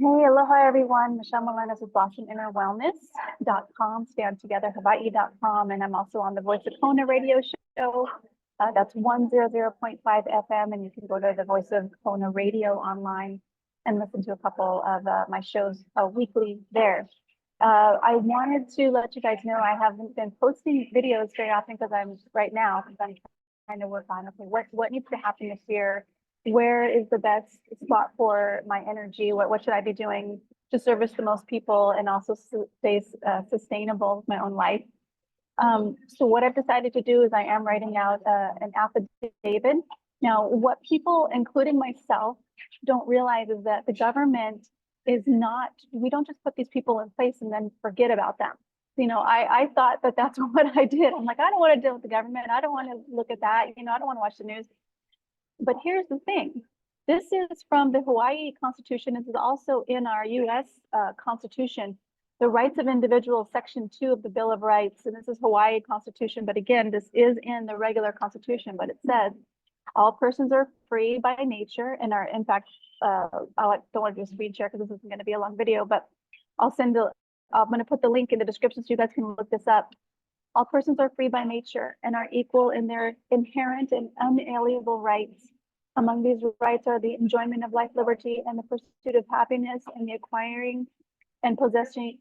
Hey, aloha everyone. Michelle Melendez with BostonInnerWellness.com, StandTogetherHawaii.com, and I'm also on the Voice of Kona radio show. That's 100.5 FM, and you can go to the Voice of Kona radio online and listen to a couple of my shows weekly there. I wanted to let you guys know I haven't been posting videos very often because I'm trying to work on, okay, what needs to happen this year? Where is the best spot for my energy? What should I be doing to service the most people and also stay sustainable with my own life? So what I've decided to do is I am writing out an affidavit. Now, what people, including myself, don't realize is that the government is not, we don't just put these people in place and then forget about them. I thought that that's what I did. I'm like, I don't want to deal with the government. I don't want to look at that. I don't want to watch the news. But here's the thing. This is from the Hawaii Constitution. This is also in our US Constitution, the Rights of Individuals, Section 2 of the Bill of Rights. And this is Hawaii Constitution. But again, this is in the regular Constitution. But it says all persons are free by nature and are, in fact, I don't want to do a screen share because this isn't going to be a long video, but I'm going to put the link in the description so you guys can look this up. All persons are free by nature and are equal in their inherent and unalienable rights. Among these rights are the enjoyment of life, liberty, and the pursuit of happiness, and the acquiring and possessing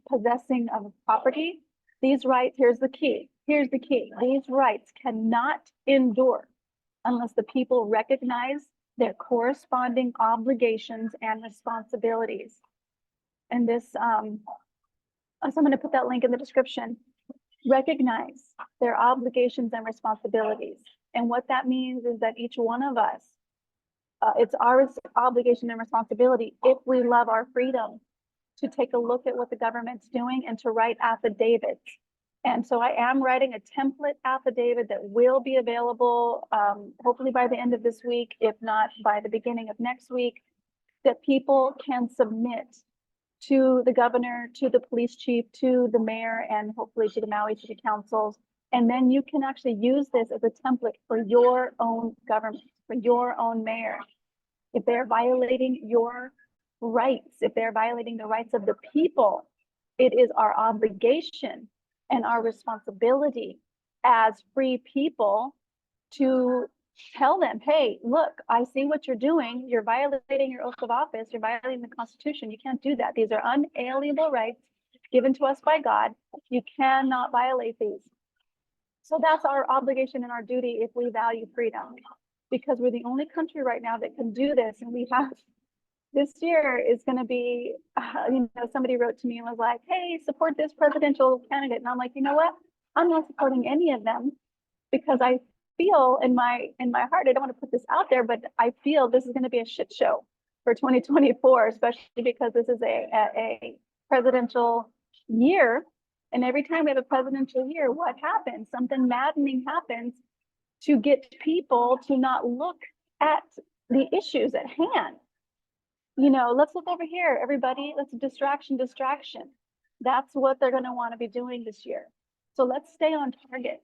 of property. These rights, here's the key. These rights cannot endure unless the people recognize their corresponding obligations and responsibilities. And this, so I'm going to put that link in the description. Recognize their obligations and responsibilities. And what that means is that each one of us, it's our obligation and responsibility, if we love our freedom, to take a look at what the government's doing and to write affidavits. And so I am writing a template affidavit that will be available hopefully by the end of this week, if not by the beginning of next week, that people can submit to the governor, to the police chief, to the mayor, and hopefully to the Maui City Councils. And then you can actually use this as a template for your own government, for your own mayor. If they're violating your rights, if they're violating the rights of the people, it is our obligation and our responsibility as free people to tell them, hey, look, I see what you're doing. You're violating your oath of office. You're violating the Constitution. You can't do that. These are unalienable rights given to us by God. You cannot violate these. So that's our obligation and our duty if we value freedom, because we're the only country right now that can do this. And we have, this year is going to be, somebody wrote to me and was like, hey, support this presidential candidate. And I'm like, you know what? I'm not supporting any of them because I feel in my heart, I don't want to put this out there, but I feel this is going to be a shit show for 2024, especially because this is a presidential year. And every time we have a presidential year, what happens? Something maddening happens to get people to not look at the issues at hand. Let's look over here, everybody. Let's distraction. That's what they're going to want to be doing this year. So let's stay on target.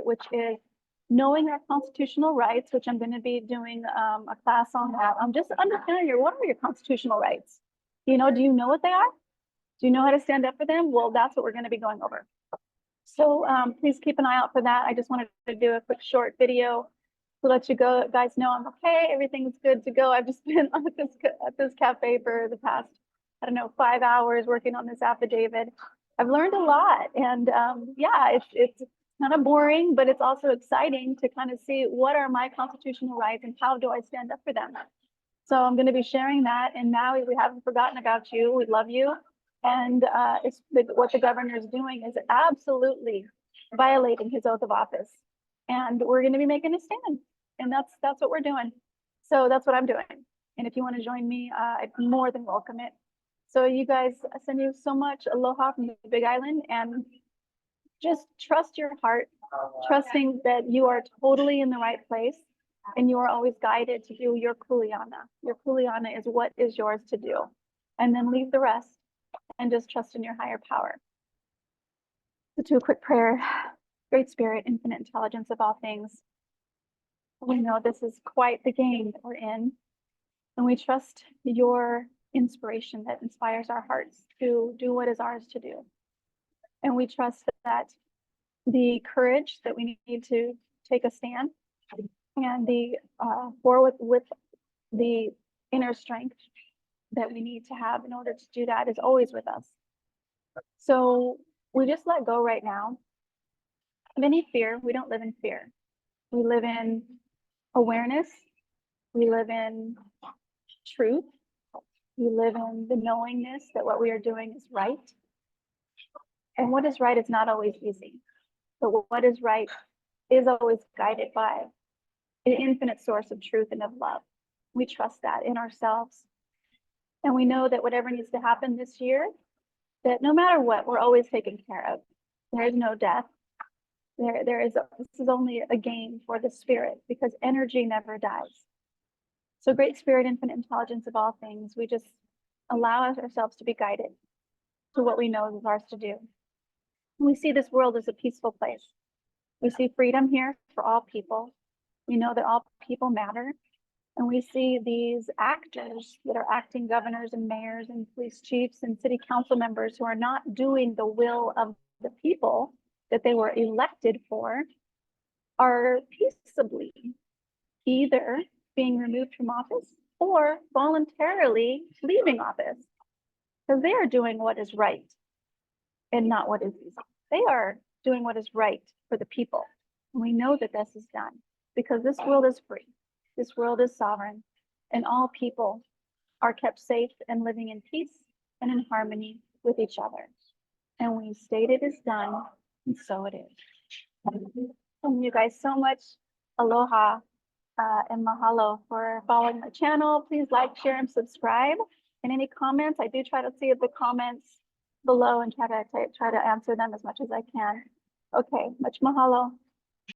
Which is knowing our constitutional rights, which I'm going to be doing a class on that. I'm just understanding what are your constitutional rights? Do you know what they are? Do you know how to stand up for them? Well, that's what we're going to be going over. So please keep an eye out for that. I just wanted to do a quick short video to let you guys know I'm okay. Everything's good to go. I've just been at this cafe for the past, 5 hours working on this affidavit. I've learned a lot, and yeah, it's kind of boring, but it's also exciting to kind of see what are my constitutional rights and how do I stand up for them. So I'm going to be sharing that. And Maui, we haven't forgotten about you. We love you. And what the governor is doing is absolutely violating his oath of office. And we're going to be making a stand. And that's what we're doing. So that's what I'm doing. And if you want to join me, I'd more than welcome it. So you guys, I send you so much aloha from the Big Island, and just trust your heart, trusting that you are totally in the right place and you are always guided to do your kuleana. Your kuleana is what is yours to do. And then leave the rest and just trust in your higher power. Let's do a quick prayer. Great Spirit, infinite intelligence of all things. We know this is quite the game that we're in, and we trust your inspiration that inspires our hearts to do what is ours to do. And we trust that the courage that we need to take a stand and the forward with the inner strength that we need to have in order to do that is always with us. So we just let go right now of any fear. We don't live in fear. We live in awareness. We live in truth. We live in the knowingness that what we are doing is right. And what is right is not always easy, but what is right is always guided by an infinite source of truth and of love. We trust that in ourselves. And we know that whatever needs to happen this year, that no matter what, we're always taken care of. There is no death. This is only a game for the spirit because energy never dies. So great spirit, infinite intelligence of all things, we just allow ourselves to be guided to what we know is ours to do. We see this world as a peaceful place. We see freedom here for all people. We know that all people matter. And we see these actors that are acting governors and mayors and police chiefs and city council members who are not doing the will of the people that they were elected for, are peaceably either being removed from office or voluntarily leaving office because they are doing what is right and not what is easy. They are doing what is right for the people. And we know that this is done because this world is free. This world is sovereign, and all people are kept safe and living in peace and in harmony with each other. And we state it is done, and so it is. Thank you guys so much. Aloha and mahalo for following my channel. Please like, share, and subscribe. And any comments, I do try to see the comments below and try to answer them as much as I can. Okay, much mahalo.